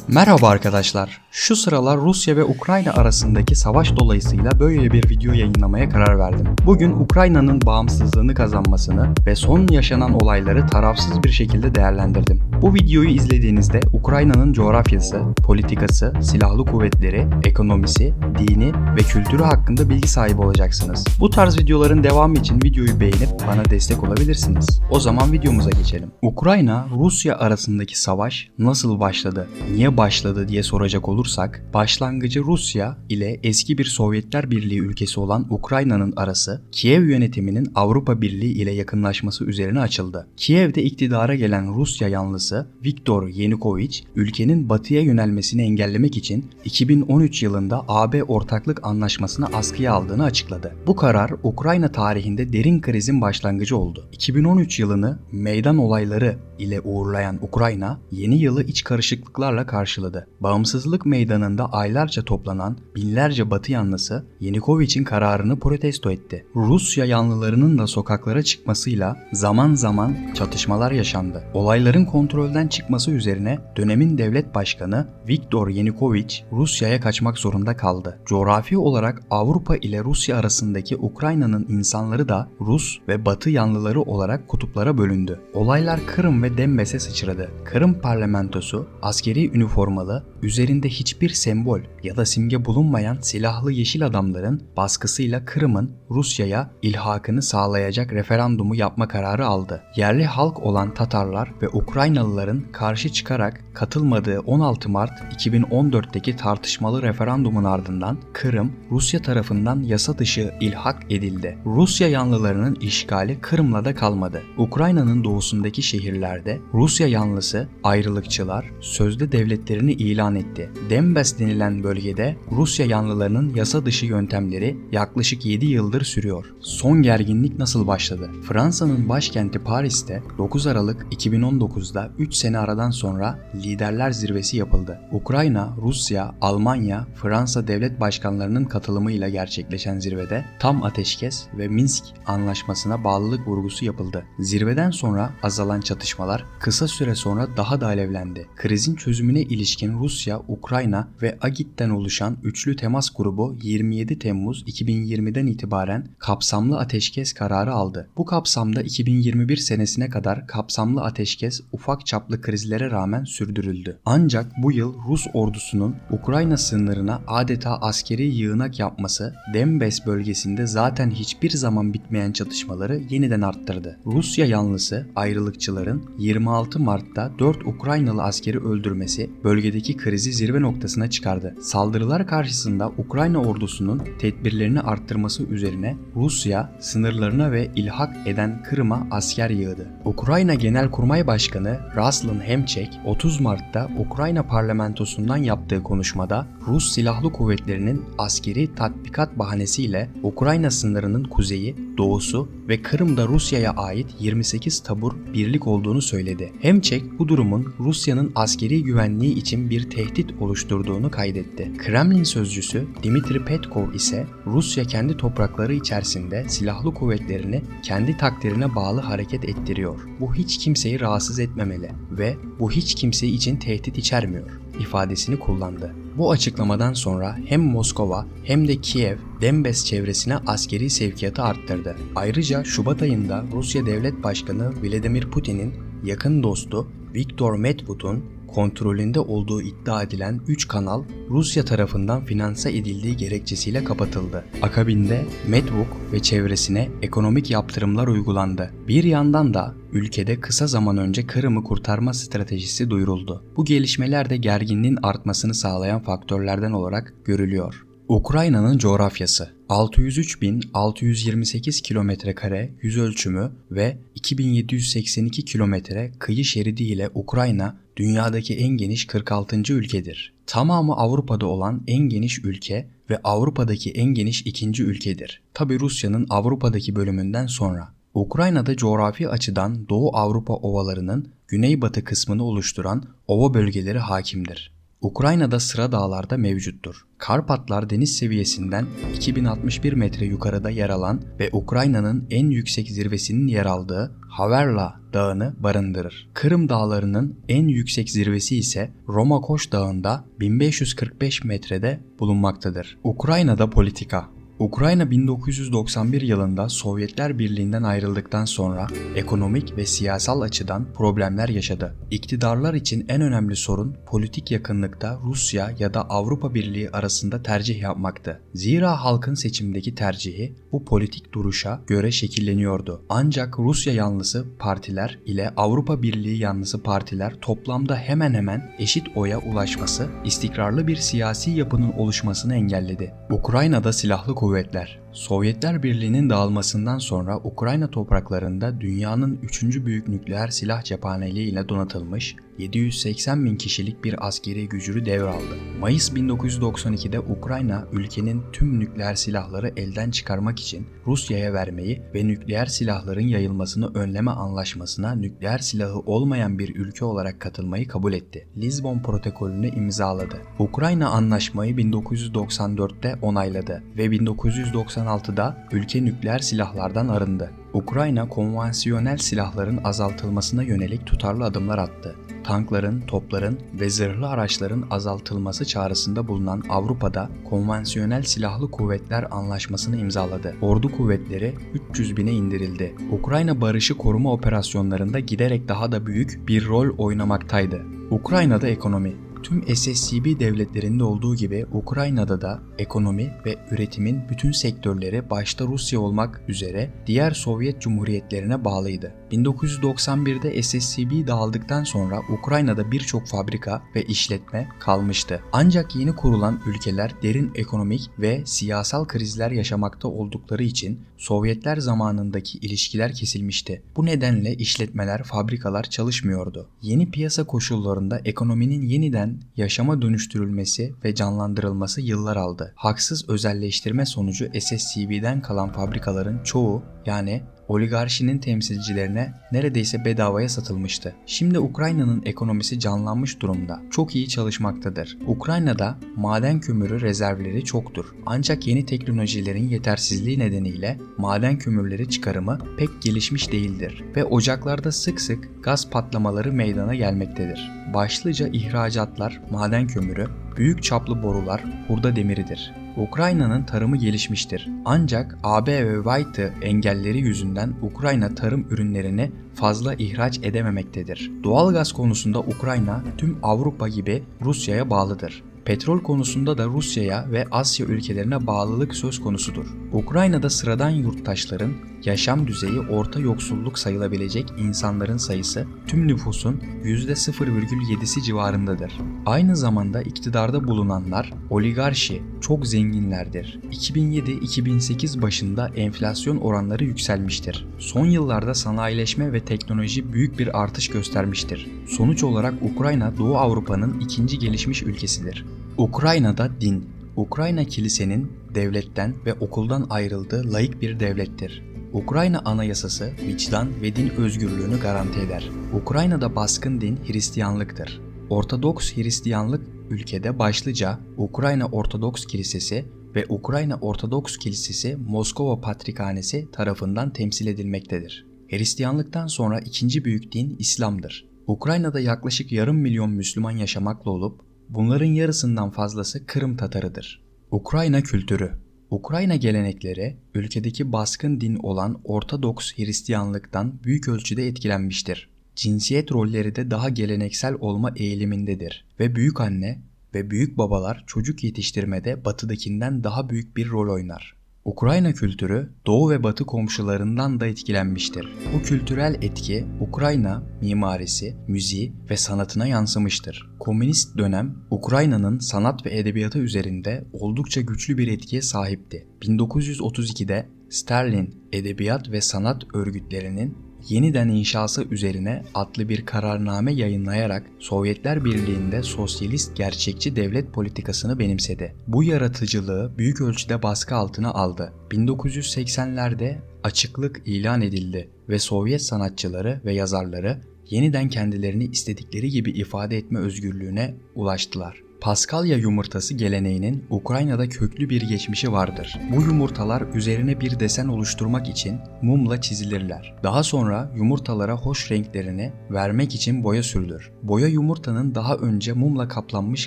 Merhaba arkadaşlar. Şu sıralar Rusya ve Ukrayna arasındaki savaş dolayısıyla böyle bir video yayınlamaya karar verdim. Bugün Ukrayna'nın bağımsızlığını kazanmasını ve son yaşanan olayları tarafsız bir şekilde değerlendirdim. Bu videoyu izlediğinizde Ukrayna'nın coğrafyası, politikası, silahlı kuvvetleri, ekonomisi, dini ve kültürü hakkında bilgi sahibi olacaksınız. Bu tarz videoların devamı için videoyu beğenip bana destek olabilirsiniz. O zaman videomuza geçelim. Ukrayna-Rusya arasındaki savaş nasıl başladı? Niye başladı diye soracak olursak, başlangıcı Rusya ile eski bir Sovyetler Birliği ülkesi olan Ukrayna'nın arası, Kiev yönetiminin Avrupa Birliği ile yakınlaşması üzerine açıldı. Kiev'de iktidara gelen Rusya yanlısı Viktor Yanukovych, ülkenin batıya yönelmesini engellemek için 2013 yılında AB Ortaklık Anlaşması'nı askıya aldığını açıkladı. Bu karar Ukrayna tarihinde derin krizin başlangıcı oldu. 2013 yılını meydan olayları ile uğurlayan Ukrayna, yeni yılı iç karışıklıklarla karşıladı. Bağımsızlık meydanında aylarca toplanan binlerce Batı yanlısı Yanukovych'in kararını protesto etti. Rusya yanlılarının da sokaklara çıkmasıyla zaman zaman çatışmalar yaşandı. Olayların kontrolden çıkması üzerine dönemin devlet başkanı Viktor Yanukovych Rusya'ya kaçmak zorunda kaldı. Coğrafi olarak Avrupa ile Rusya arasındaki Ukrayna'nın insanları da Rus ve Batı yanlıları olarak kutuplara bölündü. Olaylar Kırım ve Denbas'e sıçradı. Kırım parlamentosu askeri üniformalı, üzerinde hiçbir sembol ya da simge bulunmayan silahlı yeşil adamların baskısıyla Kırım'ın Rusya'ya ilhakını sağlayacak referandumu yapma kararı aldı. Yerli halk olan Tatarlar ve Ukraynalıların karşı çıkarak katılmadığı 16 Mart 2014'teki tartışmalı referandumun ardından Kırım, Rusya tarafından yasa dışı ilhak edildi. Rusya yanlılarının işgali Kırım'la da kalmadı. Ukrayna'nın doğusundaki şehirlerde Rusya yanlısı ayrılıkçılar sözde devletlerini ilan etti. Donbas denilen bölgede Rusya yanlılarının yasa dışı yöntemleri yaklaşık 7 yıldır sürüyor. Son gerginlik nasıl başladı? Fransa'nın başkenti Paris'te 9 Aralık 2019'da 3 sene aradan sonra liderler zirvesi yapıldı. Ukrayna, Rusya, Almanya, Fransa devlet başkanlarının katılımıyla gerçekleşen zirvede tam ateşkes ve Minsk anlaşmasına bağlılık vurgusu yapıldı. Zirveden sonra azalan çatışmalar kısa süre sonra daha da alevlendi. Krizin çözümüne ilişkin Rusya, Ukrayna ve AGİT'ten oluşan üçlü temas grubu 27 Temmuz 2020'den itibaren kapsamlı ateşkes kararı aldı. Bu kapsamda 2021 senesine kadar kapsamlı ateşkes ufak çaplı krizlere rağmen sürdürüldü. Ancak bu yıl Rus ordusunun Ukrayna sınırına adeta askeri yığınak yapması, Donbas bölgesinde zaten hiçbir zaman bitmeyen çatışmaları yeniden arttırdı. Rusya yanlısı ayrılıkçıların 26 Mart'ta 4 Ukraynalı askeri öldürmesi bölgedeki krizi zirve noktasına çıkardı. Saldırılar karşısında Ukrayna ordusunun tedbirlerini arttırması üzerine Rusya sınırlarına ve ilhak eden Kırım'a asker yığdı. Ukrayna Genelkurmay Başkanı Ruslan Hemçek 30 Mart'ta Ukrayna parlamentosundan yaptığı konuşmada Rus silahlı kuvvetlerinin askeri tatbikat bahanesiyle Ukrayna sınırının kuzeyi, doğusu ve Kırım'da Rusya'ya ait 28 tabur birlik olduğunu söyledi. Hemçek bu durumun Rusya'nın askeri güvenliği için bir tehdit oluşturduğunu kaydetti. Kremlin sözcüsü Dmitri Petkov ise Rusya kendi toprakları içerisinde silahlı kuvvetlerini kendi takdirine bağlı hareket ettiriyor. Bu hiç kimseyi rahatsız etmemeli ve bu hiç kimse için tehdit içermiyor ifadesini kullandı. Bu açıklamadan sonra hem Moskova hem de Kiev, Donbas çevresine askeri sevkiyatı arttırdı. Ayrıca Şubat ayında Rusya Devlet Başkanı Vladimir Putin'in yakın dostu Viktor Medvedev'in kontrolünde olduğu iddia edilen 3 kanal Rusya tarafından finanse edildiği gerekçesiyle kapatıldı. Akabinde Medvedev ve çevresine ekonomik yaptırımlar uygulandı. Bir yandan da ülkede kısa zaman önce Kırım'ı kurtarma stratejisi duyuruldu. Bu gelişmeler de gerginliğin artmasını sağlayan faktörlerden olarak görülüyor. Ukrayna'nın coğrafyası 603.628 kilometre yüz ölçümü ve 2782 kilometre kıyı şeridi ile Ukrayna dünyadaki en geniş 46. ülkedir. Tamamı Avrupa'da olan en geniş ülke ve Avrupa'daki en geniş ikinci ülkedir. Tabi Rusya'nın Avrupa'daki bölümünden sonra. Ukrayna'da coğrafi açıdan Doğu Avrupa ovalarının güneybatı kısmını oluşturan ova bölgeleri hakimdir. Ukrayna'da sıra dağlarda mevcuttur. Karpatlar deniz seviyesinden 2061 metre yukarıda yer alan ve Ukrayna'nın en yüksek zirvesinin yer aldığı Haverla Dağı'nı barındırır. Kırım Dağları'nın en yüksek zirvesi ise Romakoş Dağı'nda 1545 metrede bulunmaktadır. Ukrayna'da politika. Ukrayna 1991 yılında Sovyetler Birliği'nden ayrıldıktan sonra ekonomik ve siyasal açıdan problemler yaşadı. İktidarlar için en önemli sorun politik yakınlıkta Rusya ya da Avrupa Birliği arasında tercih yapmaktı. Zira halkın seçimdeki tercihi bu politik duruşa göre şekilleniyordu. Ancak Rusya yanlısı partiler ile Avrupa Birliği yanlısı partiler toplamda hemen hemen eşit oya ulaşması, istikrarlı bir siyasi yapının oluşmasını engelledi. Ukrayna'da silahlı kuvvetler. Sovyetler Birliği'nin dağılmasından sonra Ukrayna topraklarında dünyanın 3. büyük nükleer silah cephaneliği ile donatılmış 780 bin kişilik bir askeri gücünü devraldı. Mayıs 1992'de Ukrayna ülkenin tüm nükleer silahları elden çıkarmak için Rusya'ya vermeyi ve nükleer silahların yayılmasını önleme anlaşmasına nükleer silahı olmayan bir ülke olarak katılmayı kabul etti. Lizbon protokolünü imzaladı. Ukrayna anlaşmayı 1994'te onayladı ve 1996'da ülke nükleer silahlardan arındı. Ukrayna konvansiyonel silahların azaltılmasına yönelik tutarlı adımlar attı. Tankların, topların ve zırhlı araçların azaltılması çağrısında bulunan Avrupa'da konvansiyonel silahlı kuvvetler anlaşmasını imzaladı. Ordu kuvvetleri 300 bine indirildi. Ukrayna barışı koruma operasyonlarında giderek daha da büyük bir rol oynamaktaydı. Ukrayna'da ekonomi. Tüm SSCB devletlerinde olduğu gibi Ukrayna'da da ekonomi ve üretimin bütün sektörleri başta Rusya olmak üzere diğer Sovyet cumhuriyetlerine bağlıydı. 1991'de SSCB dağıldıktan sonra Ukrayna'da birçok fabrika ve işletme kalmıştı. Ancak yeni kurulan ülkeler derin ekonomik ve siyasal krizler yaşamakta oldukları için Sovyetler zamanındaki ilişkiler kesilmişti. Bu nedenle işletmeler, fabrikalar çalışmıyordu. Yeni piyasa koşullarında ekonominin yeniden yaşama dönüştürülmesi ve canlandırılması yıllar aldı. Haksız özelleştirme sonucu SSCB'den kalan fabrikaların çoğu, yani oligarşinin temsilcilerine neredeyse bedavaya satılmıştı. Şimdi Ukrayna'nın ekonomisi canlanmış durumda. Çok iyi çalışmaktadır. Ukrayna'da maden kömürü rezervleri çoktur. Ancak yeni teknolojilerin yetersizliği nedeniyle maden kömürleri çıkarımı pek gelişmiş değildir ve ocaklarda sık sık gaz patlamaları meydana gelmektedir. Başlıca ihracatlar maden kömürü, büyük çaplı borular, hurda demiridir. Ukrayna'nın tarımı gelişmiştir. Ancak AB ve WITO engelleri yüzünden Ukrayna tarım ürünlerini fazla ihraç edememektedir. Doğalgaz konusunda Ukrayna tüm Avrupa gibi Rusya'ya bağlıdır. Petrol konusunda da Rusya'ya ve Asya ülkelerine bağlılık söz konusudur. Ukrayna'da sıradan yurttaşların yaşam düzeyi orta yoksulluk sayılabilecek insanların sayısı tüm nüfusun %0,7'si civarındadır. Aynı zamanda iktidarda bulunanlar oligarşi, çok zenginlerdir. 2007-2008 başında enflasyon oranları yükselmiştir. Son yıllarda sanayileşme ve teknoloji büyük bir artış göstermiştir. Sonuç olarak Ukrayna Doğu Avrupa'nın ikinci gelişmiş ülkesidir. Ukrayna'da din. Ukrayna kilisenin devletten ve okuldan ayrıldığı laik bir devlettir. Ukrayna Anayasası vicdan ve din özgürlüğünü garanti eder. Ukrayna'da baskın din Hristiyanlıktır. Ortodoks Hristiyanlık ülkede başlıca Ukrayna Ortodoks Kilisesi ve Ukrayna Ortodoks Kilisesi Moskova Patrikhanesi tarafından temsil edilmektedir. Hristiyanlıktan sonra ikinci büyük din İslam'dır. Ukrayna'da yaklaşık yarım milyon Müslüman yaşamakla olup bunların yarısından fazlası Kırım Tatarıdır. Ukrayna kültürü. Ukrayna gelenekleri ülkedeki baskın din olan Ortodoks Hristiyanlıktan büyük ölçüde etkilenmiştir. Cinsiyet rolleri de daha geleneksel olma eğilimindedir ve büyükanne ve büyükbabalar çocuk yetiştirmede batıdakinden daha büyük bir rol oynar. Ukrayna kültürü Doğu ve Batı komşularından da etkilenmiştir. Bu kültürel etki Ukrayna mimarisi, müziği ve sanatına yansımıştır. Komünist dönem Ukrayna'nın sanat ve edebiyatı üzerinde oldukça güçlü bir etkiye sahipti. 1932'de Stalin Edebiyat ve Sanat Örgütlerinin yeniden inşası üzerine adlı bir kararname yayınlayarak Sovyetler Birliği'nde sosyalist gerçekçi devlet politikasını benimsedi. Bu yaratıcılığı büyük ölçüde baskı altına aldı. 1980'lerde açıklık ilan edildi ve Sovyet sanatçıları ve yazarları yeniden kendilerini istedikleri gibi ifade etme özgürlüğüne ulaştılar. Paskalya yumurtası geleneğinin Ukrayna'da köklü bir geçmişi vardır. Bu yumurtalar üzerine bir desen oluşturmak için mumla çizilirler. Daha sonra yumurtalara hoş renklerini vermek için boya sürülür. Boya yumurtanın daha önce mumla kaplanmış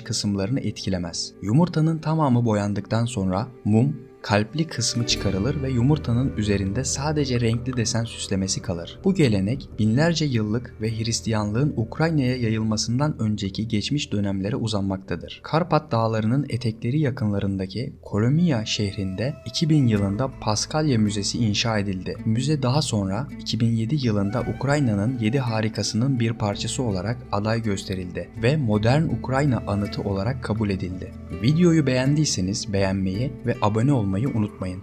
kısımlarını etkilemez. Yumurtanın tamamı boyandıktan sonra mum kalpli kısmı çıkarılır ve yumurtanın üzerinde sadece renkli desen süslemesi kalır. Bu gelenek binlerce yıllık ve Hristiyanlığın Ukrayna'ya yayılmasından önceki geçmiş dönemlere uzanmaktadır. Karpat Dağları'nın etekleri yakınlarındaki Kolomia şehrinde 2000 yılında Paskalya Müzesi inşa edildi. Müze daha sonra 2007 yılında Ukrayna'nın 7 harikasının bir parçası olarak aday gösterildi ve modern Ukrayna anıtı olarak kabul edildi. Videoyu beğendiyseniz beğenmeyi ve abone olmayı unutmayın.